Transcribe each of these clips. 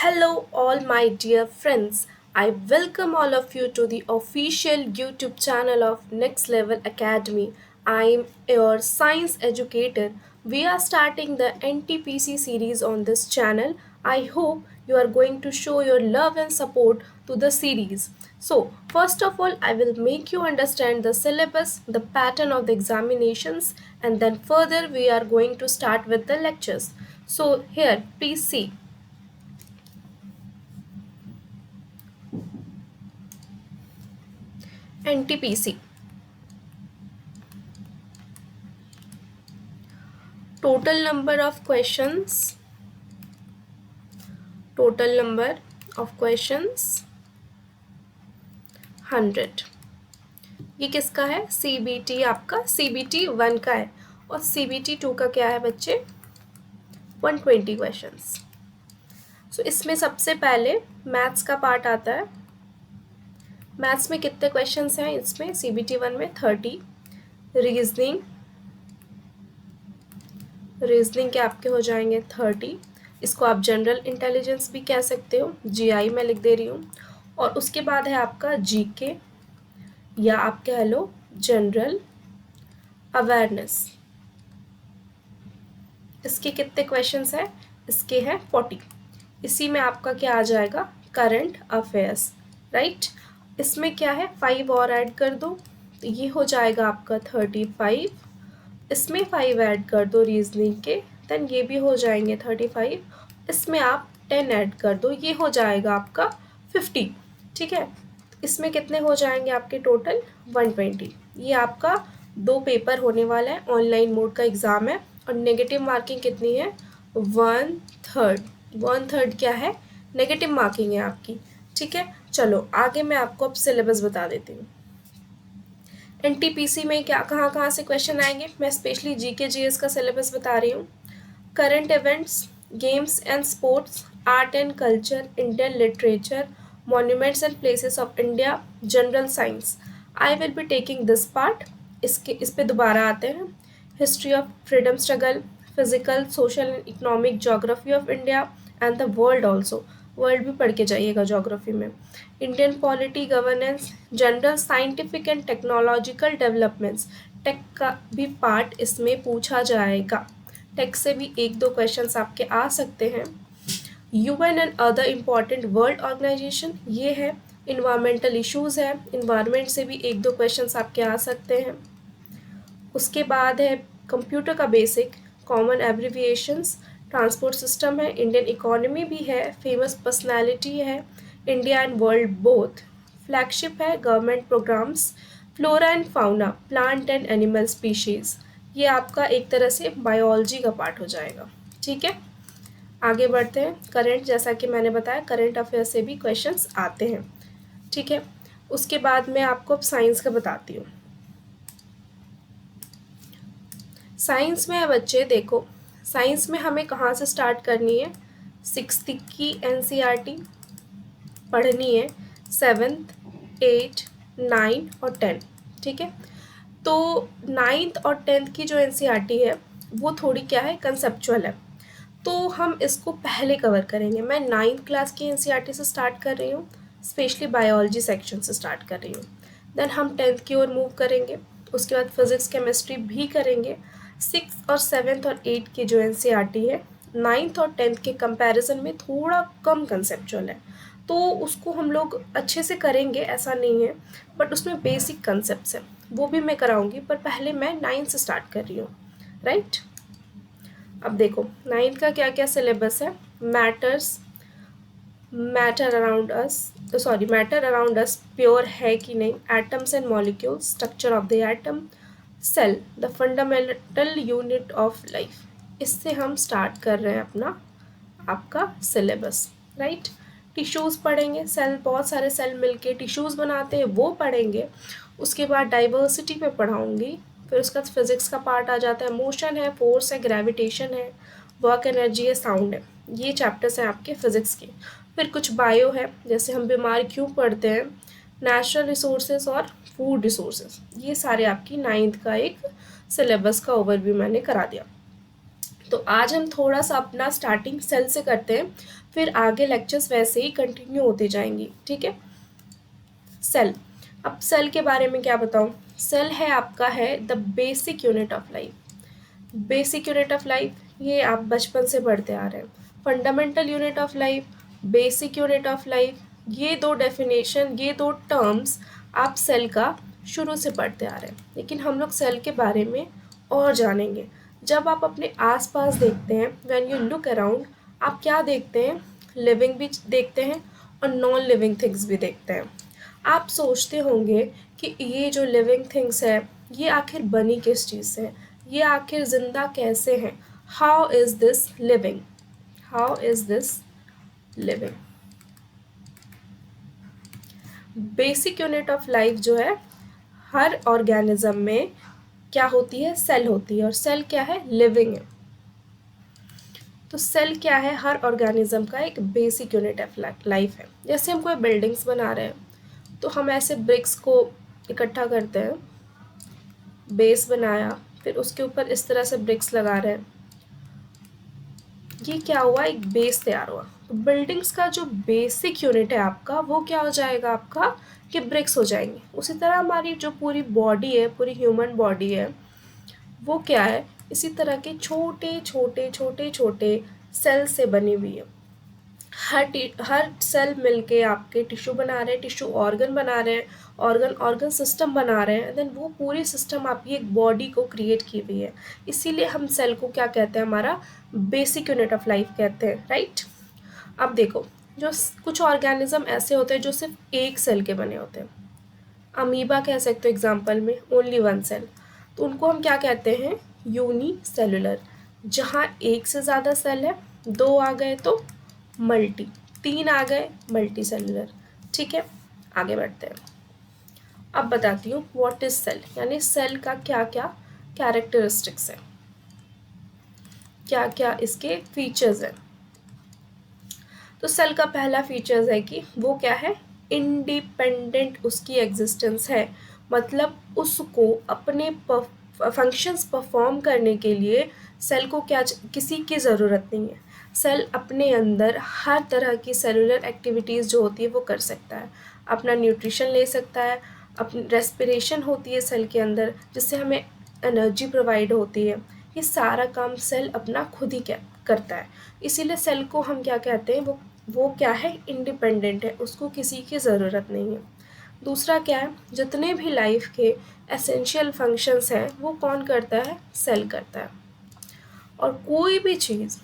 Hello, all my dear friends. I welcome all of you to the official YouTube channel of Next Level Academy. I am your science educator. We are starting the NTPC series on this channel. I hope you are going to show your love and support to the series. So, first of all, I will make you understand the syllabus, the pattern of the examinations, and then further we are going to start with the lectures. So, here, please see. NTPC. Total number of questions. Total number of questions 100. ये किसका है? CBT आपका CBT 1 का है और CBT 2 का क्या है बच्चे? 120 क्वेश्चंस. सो इसमें सबसे पहले मैथ्स का पार्ट आता है. मैथ्स में कितने क्वेश्चंस हैं इसमें? CBT 1 में 30. रीजनिंग के आपके हो जाएंगे 30. इसको आप जनरल इंटेलिजेंस भी कह सकते हो, GI मैं लिख दे रही हूँ. और उसके बाद है आपका GK या आप कह लो जनरल अवेयरनेस. इसके कितने क्वेश्चंस हैं? इसके हैं 40. इसी में आपका क्या आ जाएगा? Current affairs, right. इसमें क्या है? 5 और ऐड कर दो तो ये हो जाएगा आपका 35. इसमें 5 ऐड कर दो रीजनिंग के, देन ये भी हो जाएंगे 35. इसमें आप 10 ऐड कर दो, ये हो जाएगा आपका 50. ठीक है. इसमें कितने हो जाएंगे आपके? टोटल 120. ये आपका 2 पेपर होने वाला है. ऑनलाइन मोड का एग्ज़ाम है और नेगेटिव मार्किंग कितनी है? 1/3. 1/3 क्या है? नेगेटिव मार्किंग है आपकी. ठीक है. चलो आगे मैं आपको अब सिलेबस बता देती हूँ. NTPC में क्या कहाँ कहाँ से क्वेश्चन आएंगे? मैं स्पेशली GK GS का सिलेबस बता रही हूँ. Current events, games and sports, art and culture, Indian literature, monuments and places of India, general science. I will be taking this part. इस पे दोबारा आते हैं. History of freedom struggle, physical social and economic geography of India and the world also. World भी पढ़ के जाइएगा geography में. Indian polity governance, general scientific and technological developments. Tech का भी पार्ट इसमें पूछा जाएगा. टेक से भी 1-2 क्वेश्चंस आपके आ सकते हैं. UN and other important world organization, ये है. इन्वायरमेंटल इश्यूज़ है, इन्वायरमेंट से भी 1-2 क्वेश्चंस आपके आ सकते हैं. उसके बाद है कंप्यूटर का basic, common abbreviations, transport system है, इंडियन इकोनॉमी भी है, फेमस पर्सनालिटी है, India and world both, flagship है, government programmes, flora and fauna, plant and animal species. ये आपका एक तरह से बायोलॉजी का पार्ट हो जाएगा. ठीक है. आगे बढ़ते हैं. करंट, जैसा कि मैंने बताया करंट अफेयर से भी क्वेश्चंस आते हैं. ठीक है. उसके बाद मैं आपको अब साइंस का बताती हूँ. साइंस में है बच्चे, देखो साइंस में हमें कहाँ से स्टार्ट करनी है? 6th की NCERT पढ़नी है, 7th, 8th, 9th और 10th. ठीक है. तो 9th और 10th की जो NCERT है वो थोड़ी क्या है? कंसेप्चुअल है. तो हम इसको पहले कवर करेंगे. मैं 9th क्लास की NCERT से स्टार्ट कर रही हूँ, स्पेशली बायोलॉजी सेक्शन से स्टार्ट कर रही हूँ. देन हम 10th की ओर मूव करेंगे. उसके बाद फिज़िक्स केमिस्ट्री भी करेंगे. 6th और 7th और 8th की जो NCERT है 9th और 10th के कंपैरिजन में थोड़ा कम कंसेप्चुअल है, तो उसको हम लोग अच्छे से करेंगे, ऐसा नहीं है, बट उसमें बेसिक कंसेप्ट्स हैं वो भी मैं कराऊंगी. पर पहले मैं 9th से स्टार्ट कर रही हूँ, राइट. अब देखो 9th का क्या क्या सिलेबस है. मैटर अराउंड अस प्योर है कि नहीं, atoms and molecules, structure of the atom, cell the fundamental unit of life. इससे हम स्टार्ट कर रहे हैं अपना आपका सिलेबस, राइट. टिश्यूज़ पढ़ेंगे. सेल, बहुत सारे सेल मिलके टिश्यूज़ बनाते हैं, वो पढ़ेंगे. उसके बाद डाइवर्सिटी पे पढ़ाऊँगी. फिर उसका फिज़िक्स का पार्ट आ जाता है. मोशन है, फोर्स है, ग्रेविटेशन है, वर्क एनर्जी है, साउंड है. ये चैप्टर्स हैं आपके फिज़िक्स के. फिर कुछ बायो है, जैसे हम बीमार क्यों पड़ते हैं, नेचुरल रिसोर्सेज और फूड रिसोर्सेज. ये सारे आपकी 9th का एक सिलेबस का ओवरव्यू मैंने करा दिया. तो आज हम थोड़ा सा अपना स्टार्टिंग सेल से करते हैं, फिर आगे लेक्चर्स वैसे ही कंटिन्यू होते जाएंगी, ठीक है। सेल, अब सेल के बारे में क्या बताऊँ। सेल है आपका है the basic unit of life. Basic unit of life ये आप बचपन से पढ़ते आ रहे हैं। Fundamental unit of life, basic unit of life, ये दो डेफिनेशन, ये दो टर्म्स आप सेल का शुरू से पढ़ते आ रहे हैं। लेकिन हम लोग सेल के बारे में और जानेंगे। जब आप अपने आसपास देखते हैं, व्हेन यू लुक अराउंड, आप क्या देखते हैं, लिविंग भी देखते हैं और नॉन लिविंग थिंग्स भी देखते हैं। आप सोचते होंगे कि ये जो लिविंग थिंग्स है ये आखिर बनी किस चीज़ से है, ये आखिर जिंदा कैसे हैं, how is this living, how is this living. Basic unit of life जो है हर ऑर्गेनिज्म में क्या होती है, सेल होती है, और सेल क्या है, लिविंग है। तो सेल क्या है, हर ऑर्गेनिज्म का एक बेसिक यूनिट ऑफ लाइफ है। जैसे हम कोई बिल्डिंग्स बना रहे हैं तो हम ऐसे ब्रिक्स को इकट्ठा करते हैं, बेस बनाया, फिर उसके ऊपर इस तरह से ब्रिक्स लगा रहे हैं, ये क्या हुआ, एक बेस तैयार हुआ। तो बिल्डिंग्स का जो बेसिक यूनिट है आपका वो क्या हो जाएगा आपका, कि ब्रिक्स हो जाएंगे। उसी तरह हमारी जो पूरी बॉडी है, पूरी ह्यूमन बॉडी है, वो क्या है, इसी तरह के छोटे छोटे छोटे छोटे सेल से बनी हुई है। हर सेल मिलके आपके टिश्यू बना रहे हैं, टिश्यू ऑर्गन बना रहे हैं, ऑर्गन सिस्टम बना रहे हैं, देन वो पूरी सिस्टम आपकी एक बॉडी को क्रिएट की हुई है। इसीलिए हम सेल को क्या कहते हैं, हमारा बेसिक यूनिट ऑफ लाइफ कहते हैं, राइट। अब देखो, जो कुछ ऑर्गेनिज्म ऐसे होते हैं जो सिर्फ एक सेल के बने होते हैं। अमीबा कह सकते हो एग्जाम्पल में, ओनली वन सेल, तो उनको हम क्या कहते हैं, यूनिसेलुलर। जहाँ एक से ज़्यादा सेल है, दो आ गए तो मल्टी, तीन आ गए मल्टी सेलुलर, ठीक है। आगे बढ़ते हैं। अब बताती हूँ व्हाट इज सेल, यानी सेल का क्या क्या कैरेक्टरिस्टिक्स है, क्या क्या इसके फीचर्स हैं। तो सेल का पहला फीचर्स है कि वो क्या है, इंडिपेंडेंट उसकी एग्जिस्टेंस है। मतलब उसको अपने फंक्शंस परफॉर्म करने के लिए सेल को क्या, किसी की ज़रूरत नहीं है। सेल अपने अंदर हर तरह की सेलुलर एक्टिविटीज़ जो होती है वो कर सकता है। अपना न्यूट्रिशन ले सकता है, अपनी रेस्पिरेशन होती है सेल के अंदर, जिससे हमें एनर्जी प्रोवाइड होती है। ये सारा काम सेल अपना खुद ही क्या करता है। इसीलिए सेल को हम क्या कहते हैं, वो क्या है, इंडिपेंडेंट है, उसको किसी की ज़रूरत नहीं है। दूसरा क्या है, जितने भी लाइफ के एसेंशियल फंक्शंस हैं वो कौन करता है, सेल करता है। और कोई भी चीज़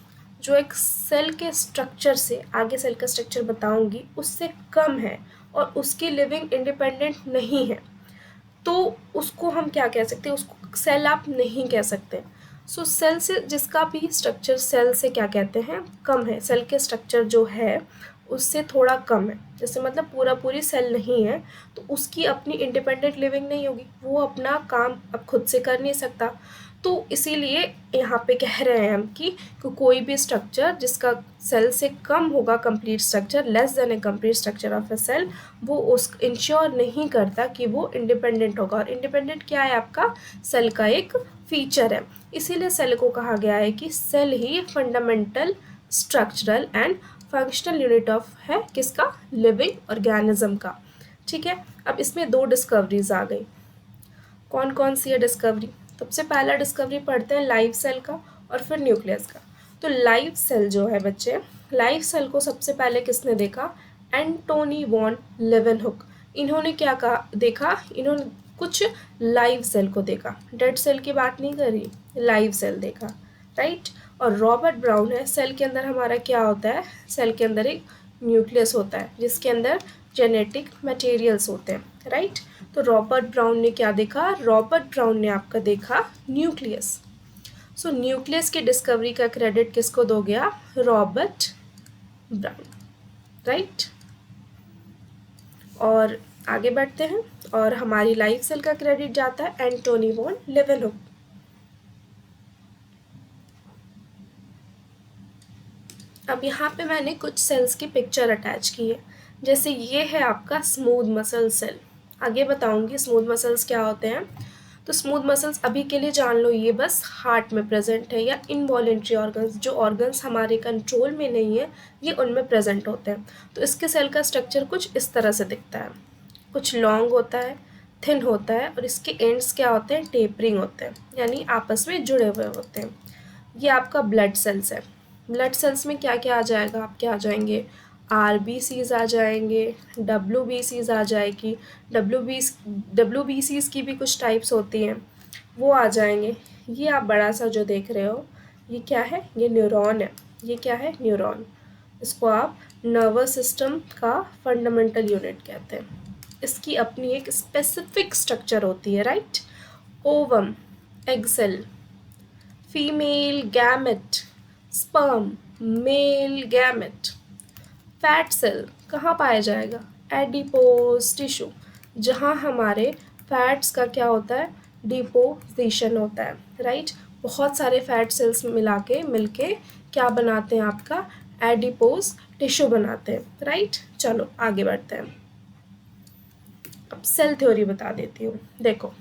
जो एक सेल के स्ट्रक्चर से, आगे सेल का स्ट्रक्चर बताऊंगी, उससे कम है और उसकी लिविंग इंडिपेंडेंट नहीं है, तो उसको हम क्या कह सकते हैं, उसको सेल आप नहीं कह सकते। सो सेल से जिसका भी स्ट्रक्चर सेल से क्या कहते हैं, कम है, सेल के स्ट्रक्चर जो है उससे थोड़ा कम है, जैसे मतलब पूरा पूरी सेल नहीं है, तो उसकी अपनी इंडिपेंडेंट लिविंग नहीं होगी, वो अपना काम अब खुद से कर नहीं सकता। तो इसीलिए यहाँ पे कह रहे हैं हम कि कोई भी स्ट्रक्चर जिसका सेल से कम होगा, complete structure less than a complete structure of a cell, वो उस इंश्योर नहीं करता कि वो इंडिपेंडेंट होगा। और इंडिपेंडेंट क्या है, आपका सेल का एक फीचर है। इसीलिए सेल को कहा गया है कि सेल ही fundamental structural and functional unit of है, किसका, लिविंग ऑर्गेनिज्म का, ठीक है। अब इसमें दो डिस्कवरीज आ गई। कौन कौन सी है डिस्कवरी, सबसे पहला डिस्कवरी पढ़ते हैं लाइव सेल का और फिर न्यूक्लियस का। तो लाइव सेल जो है बच्चे, लाइव सेल को सबसे पहले किसने देखा, एंटोनी वॉन लेवेनहुक। इन्होंने क्या कहा, देखा, इन्होंने कुछ लाइव सेल को देखा, डेड सेल की बात नहीं करी, लाइव सेल देखा, राइट। और रॉबर्ट ब्राउन है, सेल के अंदर हमारा क्या होता है, सेल के अंदर एक न्यूक्लियस होता है जिसके अंदर जेनेटिक मटेरियल्स होते हैं, राइट। तो रॉबर्ट ब्राउन ने क्या देखा, रॉबर्ट ब्राउन ने आपका देखा न्यूक्लियस। सो न्यूक्लियस की डिस्कवरी का क्रेडिट किसको दो गया, रॉबर्ट ब्राउन, राइट। और आगे बढ़ते हैं, और हमारी लाइफ सेल का क्रेडिट जाता है एंटोनी वॉन लेवेनहुक। अब यहाँ पे मैंने कुछ सेल्स की पिक्चर अटैच की है। जैसे ये है आपका स्मूथ मसल सेल, आगे बताऊंगी स्मूथ मसल्स क्या होते हैं। तो स्मूथ मसल्स अभी के लिए जान लो ये बस हार्ट में प्रेजेंट है, या इनवॉलेंट्री ऑर्गन्स, जो ऑर्गन्स हमारे कंट्रोल में नहीं है ये उनमें प्रेजेंट होते हैं। तो इसके सेल का स्ट्रक्चर कुछ इस तरह से दिखता है, कुछ लॉन्ग होता है, थिन होता है, और इसके एंड्स क्या होते हैं, टेपरिंग होते हैं, यानी आपस में जुड़े हुए होते हैं। ये आपका ब्लड सेल्स है। ब्लड सेल्स में क्या क्या आ जाएगा, आपके आ जाएंगे RBCs आ जाएंगे, WBCs आ जाएगी, WBCs की भी कुछ टाइप्स होती हैं, वो आ जाएंगे। ये आप बड़ा सा जो देख रहे हो ये क्या है, ये न्यूरॉन है। ये क्या है, न्यूरॉन। इसको आप नर्वस सिस्टम का फंडामेंटल यूनिट कहते हैं। इसकी अपनी एक स्पेसिफिक स्ट्रक्चर होती है, right. Ovum, egg cell, female gamete, sperm, male gamete. Fat cell कहाँ पाया जाएगा, एडिपोज टिश्यू, जहाँ हमारे फैट्स का क्या होता है, डिपोजिशन होता है, राइट। बहुत सारे फैट सेल्स मिलके क्या बनाते हैं, आपका एडिपोज टिश्यू बनाते हैं, राइट। चलो आगे बढ़ते हैं। अब सेल थ्योरी बता देती हूँ। देखो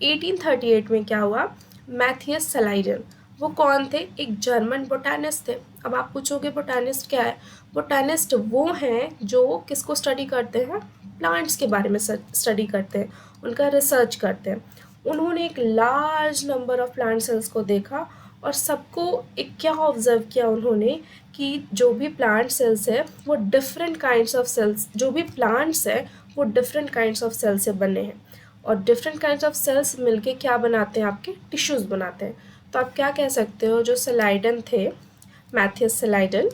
1838 में क्या हुआ, मैथियस सलाइडन, वो कौन थे, एक जर्मन बोटानिस्ट थे। अब आप पूछोगे बोटानिस्ट क्या है, बोटानिस्ट वो हैं जो किसको स्टडी करते हैं, प्लांट्स के बारे में स्टडी करते हैं, उनका रिसर्च करते हैं। उन्होंने एक large number of plant cells को देखा और सबको एक क्या ऑब्जर्व किया उन्होंने कि जो भी प्लांट सेल्स है वो डिफरेंट काइंड्स ऑफ सेल्स, जो भी प्लांट्स है वो डिफरेंट काइंड्स ऑफ सेल्स से बने हैं, और डिफरेंट काइंड्स ऑफ सेल्स मिलके क्या बनाते हैं, आपके टिश्यूज़ बनाते हैं। तो आप क्या कह सकते हो, जो सलाइडन थे, मैथियस सलाइडन,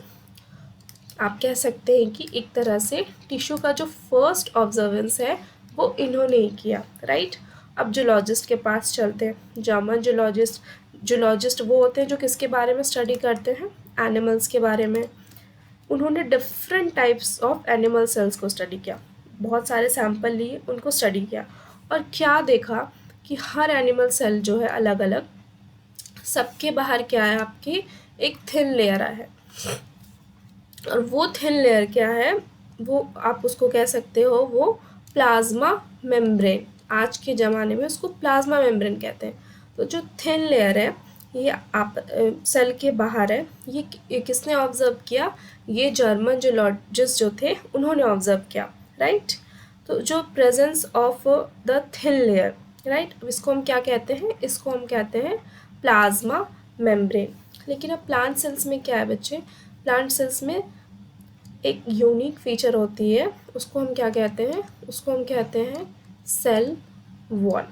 आप कह सकते हैं कि एक तरह से टिश्यू का जो फर्स्ट ऑब्जर्वेंस है वो इन्होंने ही किया, राइट। अब जूलॉजिस्ट के पास चलते हैं। जर्मन जूलॉजिस्ट वो होते हैं जो किसके बारे में स्टडी करते हैं, एनिमल्स के बारे में। उन्होंने different types of animal cells को स्टडी किया, बहुत सारे सैंपल लिए, उनको स्टडी किया, और क्या देखा कि हर एनिमल सेल जो है अलग अलग, सबके बाहर क्या है, आपकी एक थिन लेयर है, और वो थिन लेयर क्या है, वो आप उसको कह सकते हो वो प्लाज्मा मेम्ब्रेन। आज के ज़माने में उसको प्लाज्मा मेम्ब्रेन कहते हैं। तो जो थिन लेयर है ये आप सेल के बाहर है, ये किसने ऑब्जर्व किया, ये जर्मन जूलॉजिस्ट जो थे उन्होंने ऑब्जर्व किया, राइट। तो जो presence of the thin layer, right, इसको हम क्या कहते हैं, इसको हम कहते हैं प्लाज्मा मेम्ब्रेन। लेकिन अब प्लांट सेल्स में क्या है बच्चे, प्लांट सेल्स में एक यूनिक फीचर होती है, उसको हम क्या कहते हैं, उसको हम कहते हैं सेल वॉल,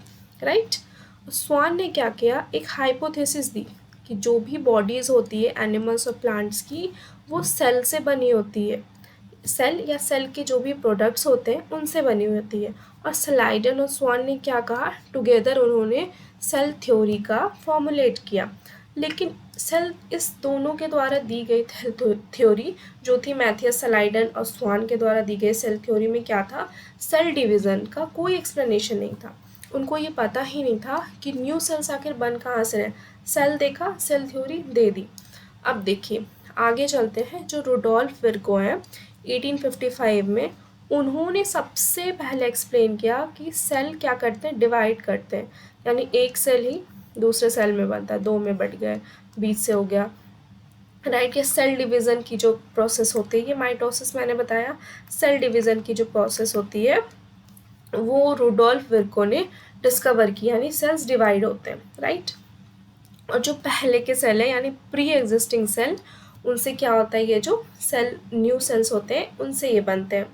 राइट। स्वान ने क्या किया, एक हाइपोथेसिस दी कि जो भी बॉडीज़ होती है एनिमल्स और प्लांट्स की वो सेल से बनी होती है, सेल या सेल के जो भी प्रोडक्ट्स होते हैं उनसे बनी हुई होती है। और सलाइडन और स्वान ने क्या कहा, टुगेदर उन्होंने सेल थ्योरी का फॉर्मुलेट किया। लेकिन सेल, इस दोनों के द्वारा दी गई थ्योरी जो थी मैथियस सलाइडन और स्वान के द्वारा दी गई सेल थ्योरी में क्या था, सेल डिवीज़न का कोई एक्सप्लेनेशन नहीं था। उनको ये पता ही नहीं था कि न्यू सेल्स आखिर बन कहाँ से रहे। सेल देखा, सेल थ्योरी दे दी। अब देखिए आगे चलते हैं। जो रुडोल्फ विर्को हैं 1855 में, उन्होंने सबसे पहले एक्सप्लेन किया कि सेल क्या करते हैं, डिवाइड करते हैं, यानी एक सेल ही दूसरे सेल में बनता है, दो में बट गए, बीच से हो गया, राइट। ये सेल डिवीज़न की जो प्रोसेस होती है, ये माइटोसिस मैंने बताया, सेल डिवीज़न की जो प्रोसेस होती है वो रुडोल्फ विर्को ने डिस्कवर की, यानी सेल्स डिवाइड होते हैं, राइट। और जो पहले के सेल है यानी प्री एग्जिस्टिंग सेल, उनसे क्या होता है, ये जो सेल न्यू सेल्स होते हैं उनसे ये बनते हैं।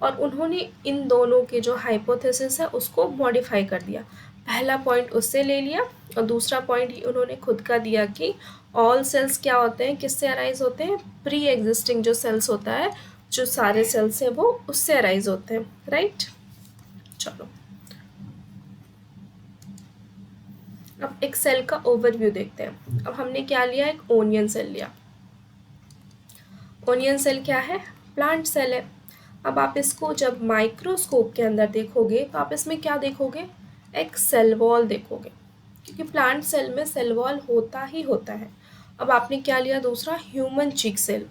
और उन्होंने इन दोनों के जो हाइपोथेसिस है उसको मॉडिफाई कर दिया। पहला पॉइंट उससे ले लिया और दूसरा पॉइंट ही उन्होंने खुद का दिया कि ऑल सेल्स क्या होते हैं, किससे अराइज होते हैं, प्री एग्जिस्टिंग जो सेल्स होता है, जो सारे सेल्स हैं वो उससे अराइज होते हैं, राइट। चलो अब एक सेल का ओवरव्यू देखते हैं। अब हमने क्या लिया, एक ओनियन सेल लिया। ओनियन सेल क्या है, प्लांट सेल है। अब आप इसको जब माइक्रोस्कोप के अंदर देखोगे तो आप इसमें क्या देखोगे, एक सेल वॉल देखोगे, क्योंकि प्लांट सेल में सेल वॉल होता ही होता है। अब आपने क्या लिया, दूसरा ह्यूमन चिक सेल,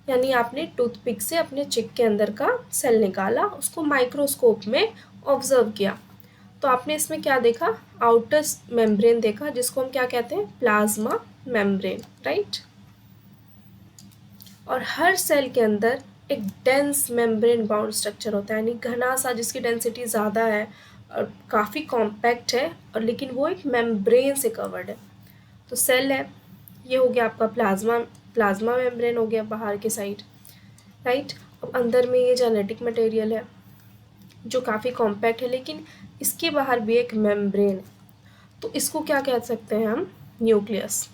यानी आपने टूथपिक से अपने चिक के अंदर का सेल निकाला, उसको माइक्रोस्कोप में ऑब्जर्व किया, तो तो आपने इसमें क्या देखा, आउटर मेम्ब्रेन देखा, जिसको हम क्या कहते हैं, प्लाज्मा मेम्ब्रेन, राइट। और हर सेल के अंदर एक डेंस मेम्ब्रेन बाउंड स्ट्रक्चर होता है, यानी घना सा, जिसकी डेंसिटी ज़्यादा है और काफ़ी कॉम्पैक्ट है, और लेकिन वो एक मेम्ब्रेन से कवर्ड है। तो सेल है, ये हो गया आपका प्लाज्मा मेम्ब्रेन हो गया बाहर के साइड, राइट। अब अंदर में ये जेनेटिक मटेरियल है जो काफ़ी कॉम्पैक्ट है, लेकिन इसके बाहर भी एक मेम्ब्रेन है, तो इसको क्या कह सकते हैं हम, न्यूक्लियस।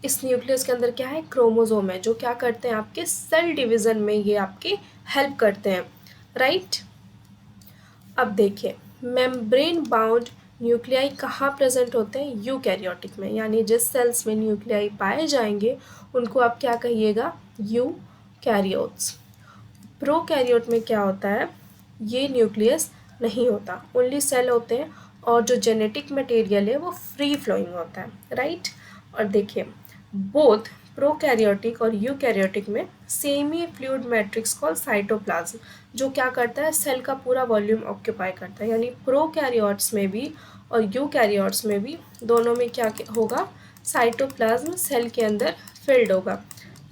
इस न्यूक्लियस के अंदर क्या है, क्रोमोसोम है, जो क्या करते हैं, आपके सेल डिवीज़न में ये आपकी हेल्प करते हैं, राइट। अब देखिए, मेम्ब्रेन बाउंड न्यूक्लियाई कहाँ प्रेजेंट होते हैं, यूकैरियोटिक में, यानी जिस सेल्स में न्यूक्लियाई पाए जाएंगे उनको आप क्या कहिएगा, यूकैरियोट्स। प्रोकैरियोट में क्या होता है, ये न्यूक्लियस नहीं होता, ओनली सेल होते हैं, और जो जेनेटिक मटेरियल है वो फ्री फ्लोइंग होता है, राइट। और देखिए, बोथ प्रोकैरियोटिक और यूकैरियोटिक में semi fluid matrix call cytoplasm, जो क्या करता है, सेल का पूरा वॉल्यूम ऑक्यूपाई करता है, यानी प्रोकैरियोट्स में भी और यूकैरियोट्स में भी दोनों में क्या होगा, साइटोप्लाज्म सेल के अंदर फिल्ड होगा,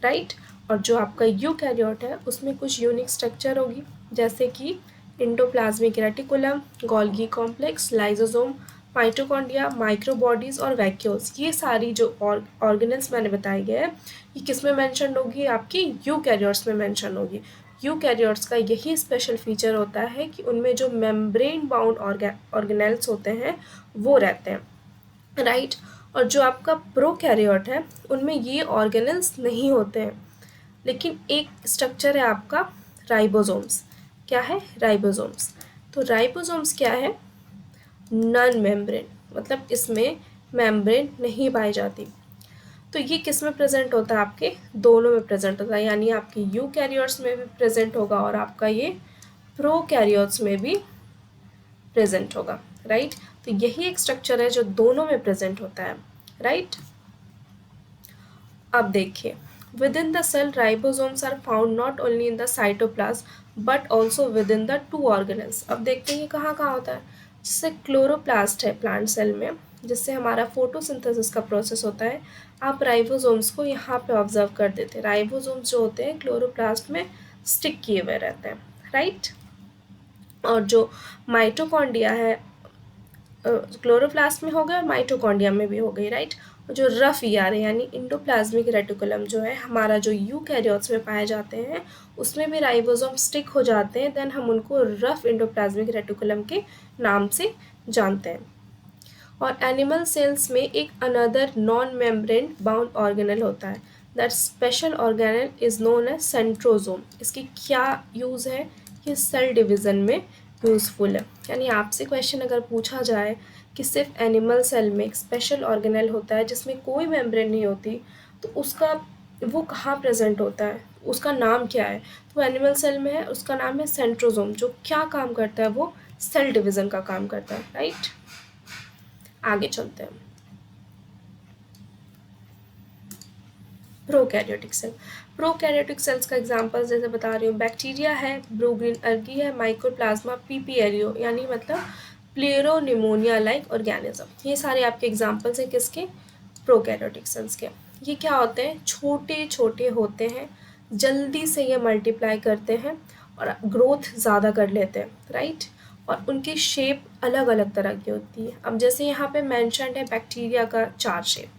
राइट। और जो आपका यूकैरियोट है उसमें कुछ यूनिक स्ट्रक्चर होगी, जैसे कि endoplasmic reticulum, Golgi complex, lysosome, mitochondria, microbodies और वैक्यूल्स, ये सारी जो ऑर्गेनल्स मैंने बताए गए हैं, ये किस में मेंशन होगी, आपकी यूकैरियोट्स में मेंशन होगी। यूकैरियोट्स का यही स्पेशल फीचर होता है कि उनमें जो मेम्ब्रेन बाउंड ऑर्गेनल्स होते हैं वो रहते हैं, राइट। और जो आपका प्रोकैरियोट है उनमें ये ऑर्गेनल्स नहीं होते हैं, लेकिन एक स्ट्रक्चर है आपका राइबोसोम्स। क्या है, राइबोसोम्स। तो राइबोसोम्स क्या है, नॉन मेम्ब्रेन, मतलब इसमें मेम्ब्रेन नहीं पाई जाती। तो ये किस में प्रेजेंट होता है, आपके दोनों में प्रेजेंट होता है, यानी आपके यूकैरियोट्स में भी प्रेजेंट होगा और आपका ये प्रोकैरियोट्स में भी प्रेजेंट होगा, राइट। तो यही एक स्ट्रक्चर है जो दोनों में प्रेजेंट होता है, राइट। अब देखिए, within the cell ribosomes are found not only in the cytoplasm but also within the two organelles। अब देखते हैं ये कहाँ कहाँ होता है, जैसे क्लोरोप्लास्ट है प्लांट सेल में, जिससे हमारा फोटोसिंथेसिस का प्रोसेस होता है। आप राइबोसोम्स को यहाँ पे ऑब्जर्व कर देते हैं, राइबोसोम्स जो होते हैं क्लोरोप्लास्ट में स्टिक किए हुए रहते हैं, राइट। और जो माइटोकॉन्ड्रिया है, क्लोरोप्लास्ट में हो गया और माइटोकॉन्ड्रिया में भी हो गई, राइट। जो रफ ईआर है, यानी इंडोप्लाज्मिक रेटिकुलम जो है हमारा, जो यूकैरियोट्स में पाए जाते हैं, उसमें भी राइबोसोम स्टिक हो जाते हैं, देन हम उनको रफ इंडोप्लाज्मिक रेटिकुलम के नाम से जानते हैं। और एनिमल सेल्स में एक another non membrane bound organelle होता है, that special organelle is known as centrosome. इसकी क्या यूज़ है, ये सेल डिवीज़न में यूज़फुल है। यानी आपसे क्वेश्चन अगर पूछा जाए कि सिर्फ एनिमल सेल में एक स्पेशल ऑर्गेनल होता है जिसमें कोई मेम्ब्रेन नहीं होती, तो उसका वो कहाँ प्रेजेंट होता है, उसका नाम क्या है, तो एनिमल सेल में है, उसका नाम है सेंट्रोसोम। जो क्या काम करता है, वो सेल डिवीज़न का काम करता है, राइट। आगे चलते हैं, प्रोकैरियोटिक सेल। प्रोकैरियोटिक सेल्स का एग्जांपल जैसे बता रही हूँ, बैक्टीरिया है, ब्लू ग्रीन अर्गी है, माइक्रोप्लाज्मा, पीपीएरियो, यानी मतलब प्लेरोनिमोनिया लाइक ऑर्गेनिज्म। ये सारे आपके एग्जांपल्स हैं किसके, प्रोकैरियोटिक सेल्स के। ये क्या होते हैं, छोटे छोटे होते हैं, जल्दी से ये मल्टीप्लाई करते हैं और ग्रोथ ज़्यादा कर लेते हैं, राइट। और उनकी शेप अलग अलग तरह की होती है। अब जैसे यहाँ पे मेंशन्ड है बैक्टीरिया का 4 शेप,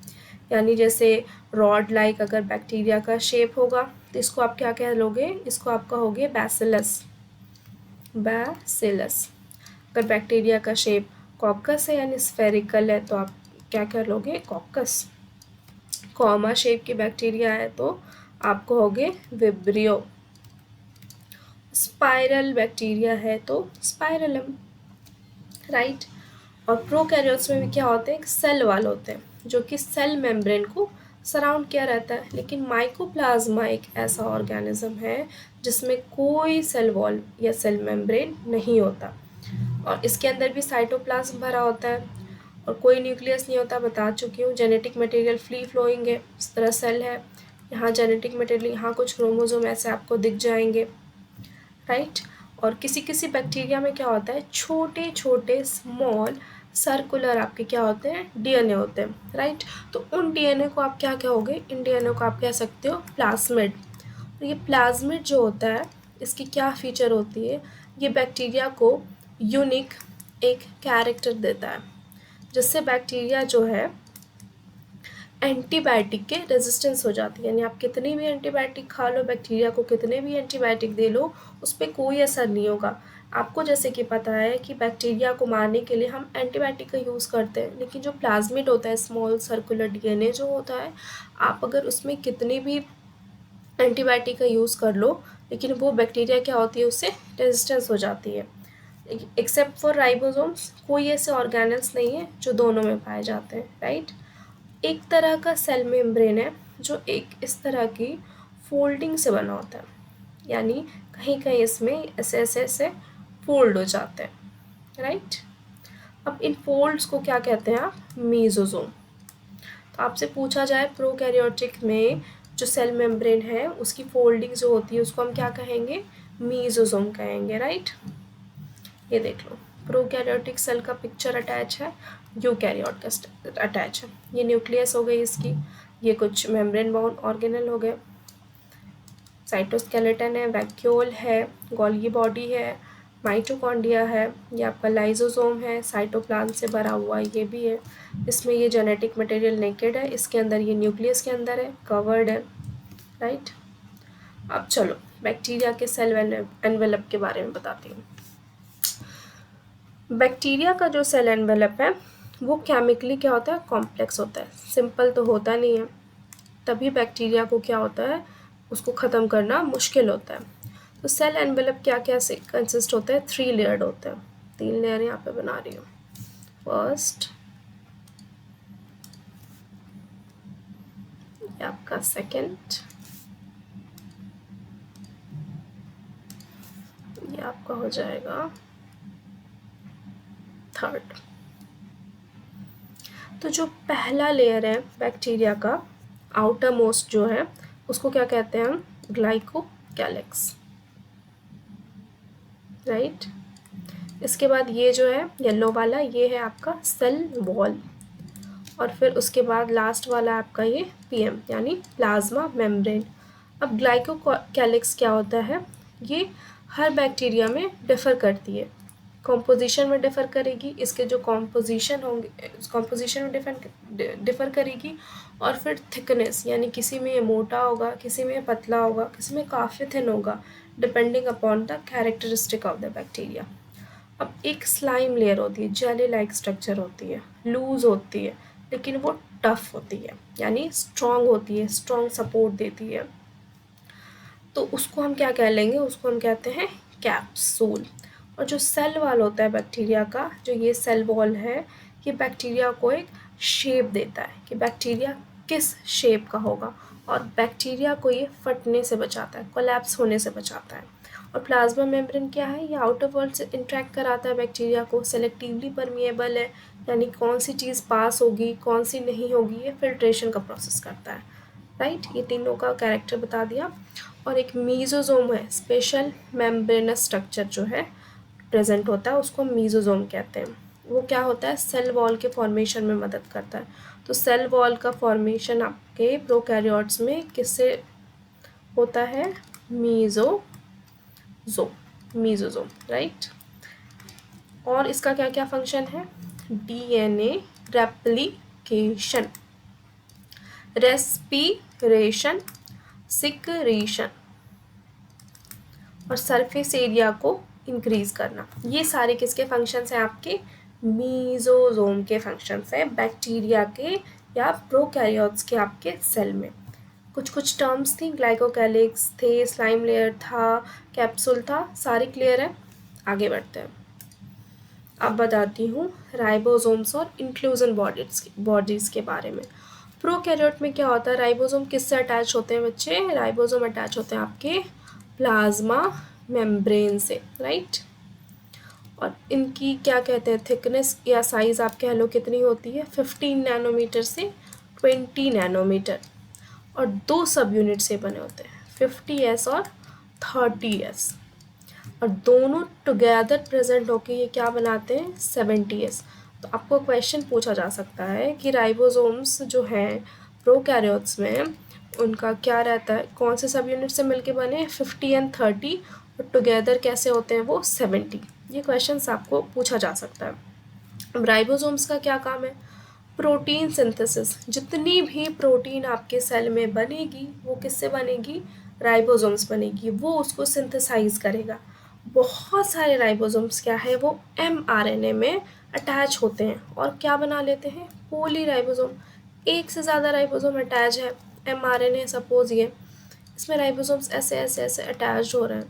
यानी जैसे रॉड लाइक अगर बैक्टीरिया का शेप होगा तो इसको आप क्या कह लोगे, इसको आप कहोगे बैसिलस, बैसिलस। अगर बैक्टीरिया का शेप कॉकस है यानी स्फेरिकल है तो आप क्या कह लोगे, कॉकस। कॉमा शेप की बैक्टीरिया है तो आप कहोगे विब्रियो। स्पाइरल बैक्टीरिया है तो स्पाइरलम, राइट। और प्रोकैरियोट्स में भी क्या होते हैं, सेल वाल होते हैं जो कि सेल मेम्ब्रेन को सराउंड किया रहता है। लेकिन माइकोप्लाज्मा एक ऐसा ऑर्गेनिज्म है जिसमें कोई सेल वॉल या सेल मेम्ब्रेन नहीं होता, और इसके अंदर भी साइटोप्लाज्म भरा होता है और कोई न्यूक्लियस नहीं होता, बता चुकी हूँ। जेनेटिक मटेरियल फ्री फ्लोइंग है, इस तरह सेल है, यहाँ जेनेटिक मटेरियल, यहाँ कुछ क्रोमोसोम ऐसे आपको दिख जाएंगे, राइट। और किसी किसी बैक्टीरिया में क्या होता है, छोटे छोटे स्मॉल सर्कुलर आपके क्या होते हैं, डीएनए होते हैं, राइट। तो उन डीएनए को आप क्या कहोगे, इन डीएनए को आप कह सकते हो प्लाज्मिड। और ये प्लाज्मिड जो होता है, इसकी क्या फीचर होती है, ये बैक्टीरिया को यूनिक एक कैरेक्टर देता है, जिससे बैक्टीरिया जो है एंटीबायोटिक के रेजिस्टेंस हो जाती है। यानी आप कितनी भी एंटीबायोटिक खा लो, बैक्टीरिया को कितने भी एंटीबायोटिक दे लो, उस पर कोई असर नहीं होगा। आपको जैसे कि पता है कि बैक्टीरिया को मारने के लिए हम एंटीबायोटिक का यूज़ करते हैं, लेकिन जो प्लाज्मिड होता है, स्मॉल सर्कुलर डीएनए जो होता है, आप अगर उसमें कितनी भी एंटीबायोटिक का यूज़ कर लो, लेकिन वो बैक्टीरिया क्या होती है, उससे रेजिस्टेंस हो जाती है। एक्सेप्ट फॉर राइबोसोम्स, कोई ऐसे ऑर्गेनल्स नहीं है जो दोनों में पाए जाते हैं, राइट। एक तरह का सेल मेम्ब्रेन है जो एक इस तरह की फोल्डिंग से बना होता है, यानी कहीं कहीं इसमें ऐसे ऐसे ऐसे फोल्ड हो जाते हैं, राइट। अब इन फोल्ड्स को क्या कहते हैं आप, मीजोजोम। तो आपसे पूछा जाए प्रोकैरियोटिक में जो सेल मेम्ब्रेन है उसकी फोल्डिंग जो होती है उसको हम क्या कहेंगे, मीजोजोम कहेंगे, राइट। ये देख लो, प्रोकैरियोटिक सेल का पिक्चर अटैच है, यूकैरियोट का अटैच है। ये न्यूक्लियस हो गई इसकी, ये कुछ मेम्ब्रेन बाउंड ऑर्गेनल हो गए, साइटोस्केलेटन है, वैक्यूल है, गोल्गी बॉडी है, माइटोकॉन्ड्रिया है, ये आपका लाइजोसोम है, साइटोप्लाज्म से भरा हुआ ये भी है। इसमें ये जेनेटिक मटेरियल नेकेड है, इसके अंदर ये न्यूक्लियस के अंदर है, कवर्ड है, राइट। अब चलो बैक्टीरिया के सेल एनवेलप के बारे में बताती हूँ। बैक्टीरिया का जो सेल एनवेलप है वो केमिकली क्या होता है, कॉम्प्लेक्स होता है, सिंपल तो होता नहीं है, तभी बैक्टीरिया को क्या होता है, उसको ख़त्म करना मुश्किल होता है। तो सेल एनवेलप क्या क्या से कंसिस्ट होता है, 3 लेयर्ड होते हैं, 3 लेयर यहाँ पे बना रही हूँ। फर्स्ट, ये आपका सेकेंड, ये आपका हो जाएगा थर्ड। तो जो पहला लेयर है बैक्टीरिया का, आउटर मोस्ट जो है, उसको क्या कहते हैं हम, ग्लाइकोकैलिक्स, राइट। इसके बाद ये जो है येलो वाला, ये है आपका सेल वॉल, और फिर उसके बाद लास्ट वाला आपका ये पीएम यानी प्लाज्मा मेम्ब्रेन। अब ग्लाइकोकैलिक्स क्या होता है, ये हर बैक्टीरिया में डिफ़र करती है, कॉम्पोजिशन में डिफ़र करेगी, इसके जो कॉम्पोजिशन होंगे कॉम्पोजिशन में डिफ़र करेगी, और फिर थिकनेस, यानी किसी में ये मोटा होगा, किसी में पतला होगा, किसी में काफ़ी थिन होगा, depending upon the characteristic of the bacteria. अब एक स्लाइम लेयर होती है, जेली लाइक स्ट्रक्चर होती है, लूज होती है, लेकिन वो टफ होती है, यानी स्ट्रॉन्ग होती है, स्ट्रॉन्ग सपोर्ट देती है। तो उसको हम क्या कह लेंगे, उसको हम कहते हैं कैप्सूल। और जो सेल वॉल होता है बैक्टीरिया का, जो ये सेल वॉल है, ये बैक्टीरिया को एक शेप देता है कि बैक्टीरिया किस शेप का होगा, और बैक्टीरिया को ये फटने से बचाता है, कोलैप्स होने से बचाता है। और प्लाज्मा मेम्ब्रेन क्या है, ये आउटर वर्ल्ड से इंटरेक्ट कराता है बैक्टीरिया को, सेलेक्टिवली परमिएबल है, यानी कौन सी चीज़ पास होगी कौन सी नहीं होगी, ये फिल्ट्रेशन का प्रोसेस करता है, राइट। ये तीनों का कैरेक्टर बता दिया। और एक मीजोजोम है, स्पेशल मेम्ब्रेनस स्ट्रक्चर जो है प्रेजेंट होता है, उसको मीजोजोम कहते हैं। वो क्या होता है, सेल वॉल के फॉर्मेशन में मदद करता है। तो सेल वॉल का फॉर्मेशन आपके प्रोकैरियोट्स में किससे होता है, मीजोजोम, राइट। और इसका क्या क्या फंक्शन है, डीएनए रेप्लिकेशन, रेस्पिरेशन, सिक्रीशन, और सरफेस एरिया को इंक्रीज करना। ये सारे किसके फंक्शंस हैं, आपके मीजोजोम के फंक्शंस हैं, बैक्टीरिया के या प्रोकैरियोट्स के आपके सेल में। कुछ कुछ टर्म्स थी, ग्लाइकोकैलिक्स थे, स्लाइम लेयर था, कैप्सूल था, सारी क्लियर है। आगे बढ़ते हैं। अब बताती हूँ राइबोसोम्स और इंक्लूजन बॉडीज़ के बारे में। प्रोकैरियोट में क्या होता है, राइबोसोम किससे अटैच होते हैं बच्चे, राइबोसोम अटैच होते हैं आपके प्लाज्मा मेम्ब्रेन से, राइट। और इनकी क्या कहते हैं, थिकनेस या साइज़ आप कह लो कितनी होती है, 15 नैनोमीटर से 20 नैनोमीटर, और 2 सब यूनिट से बने होते हैं, 50S और 30S। और दोनों टुगेदर प्रेजेंट होके ये क्या बनाते हैं 70s। तो आपको क्वेश्चन पूछा जा सकता है कि राइबोसोम्स जो हैं प्रोकैरियोट्स में उनका क्या रहता है, कौन से सब यूनिट से मिलके बने 50 एंड 30 और टुगेदर कैसे होते हैं वो 70। ये क्वेश्चन आपको पूछा जा सकता है। अब राइबोसोम्स का क्या काम है, प्रोटीन सिंथेसिस। जितनी भी प्रोटीन आपके सेल में बनेगी वो किससे बनेगी, राइबोसोम्स बनेगी, वो उसको सिंथेसाइज करेगा। बहुत सारे राइबोसोम्स क्या है वो mRNA में अटैच होते हैं और क्या बना लेते हैं पोली राइबोसोम। एक से ज़्यादा राइबोसोम अटैच है mRNA, सपोज ये इसमें राइबोसोम्स ऐसे ऐसे ऐसे अटैच हो रहे हैं,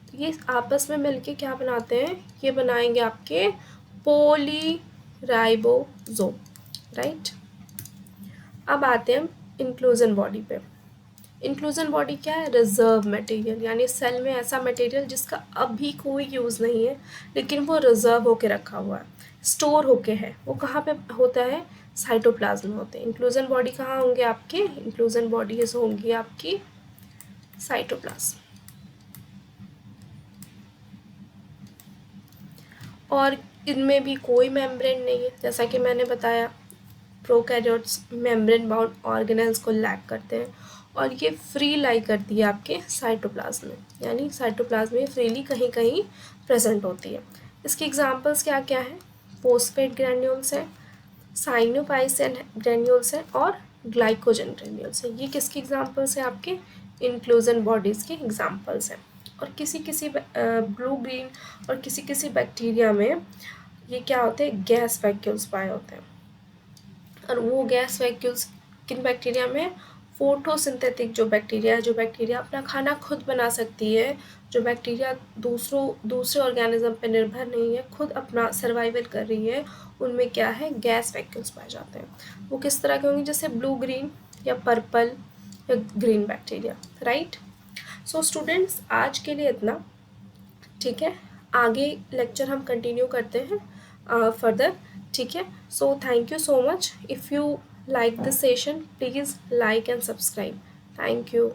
तो ये आपस में मिलके क्या बनाते हैं, ये बनाएंगे आपके पोली राइबोसोम, राइट। अब आते हैं इंक्लूजन बॉडी पे। इंक्लूजन बॉडी क्या है, रिजर्व मटेरियल, यानी सेल में ऐसा मटेरियल जिसका अभी कोई यूज़ नहीं है लेकिन वो रिजर्व होके रखा हुआ है, स्टोर होके है। वो कहाँ पे होता है, साइटोप्लाज्म में होते हैं। इंक्लूजन बॉडी कहाँ होंगे आपके, इंक्लूजन बॉडीज होंगी आपकी साइटोप्लाज्म। और इनमें भी कोई मेम्ब्रेन नहीं है, जैसा कि मैंने बताया प्रोकैरियोट्स मेम्ब्रेन बाउंड ऑर्गेनेल्स को लैक करते हैं और ये फ्री लाई करती है आपके साइटोप्लाज्म में, यानी साइटोप्लाज्म में फ्रीली कहीं कहीं प्रेजेंट होती है। इसके एग्जांपल्स क्या क्या हैं, फोस्फेट ग्रैन्यूल्स हैं, साइनोपाइसिन ग्रैन्यूल्स हैं और ग्लाइकोजन ग्रैन्यूल्स हैं। ये किसके एग्जांपल्स हैं, आपके इंक्लूजन बॉडीज़ के एग्जांपल्स हैं। और किसी किसी ब्लू ग्रीन और किसी किसी बैक्टीरिया में ये क्या होते हैं, गैस वैक्यूल्स पाए होते हैं। और वो गैस वैक्यूल्स किन बैक्टीरिया में, फोटोसिंथेटिक जो बैक्टीरिया है, जो बैक्टीरिया अपना खाना खुद बना सकती है, जो बैक्टीरिया दूसरे ऑर्गेनिज्म पे निर्भर नहीं है, खुद अपना सर्वाइवल कर रही है, उनमें क्या है गैस वैक्यूल्स पाए जाते हैं। वो किस तरह के होंगे, जैसे ब्लू ग्रीन या पर्पल या green bacteria, right. So students आज के लिए इतना, ठीक है। आगे लेक्चर हम कंटिन्यू करते हैं फर्दर, ठीक है। So thank you so much. If you like this session, please like and subscribe. Thank you.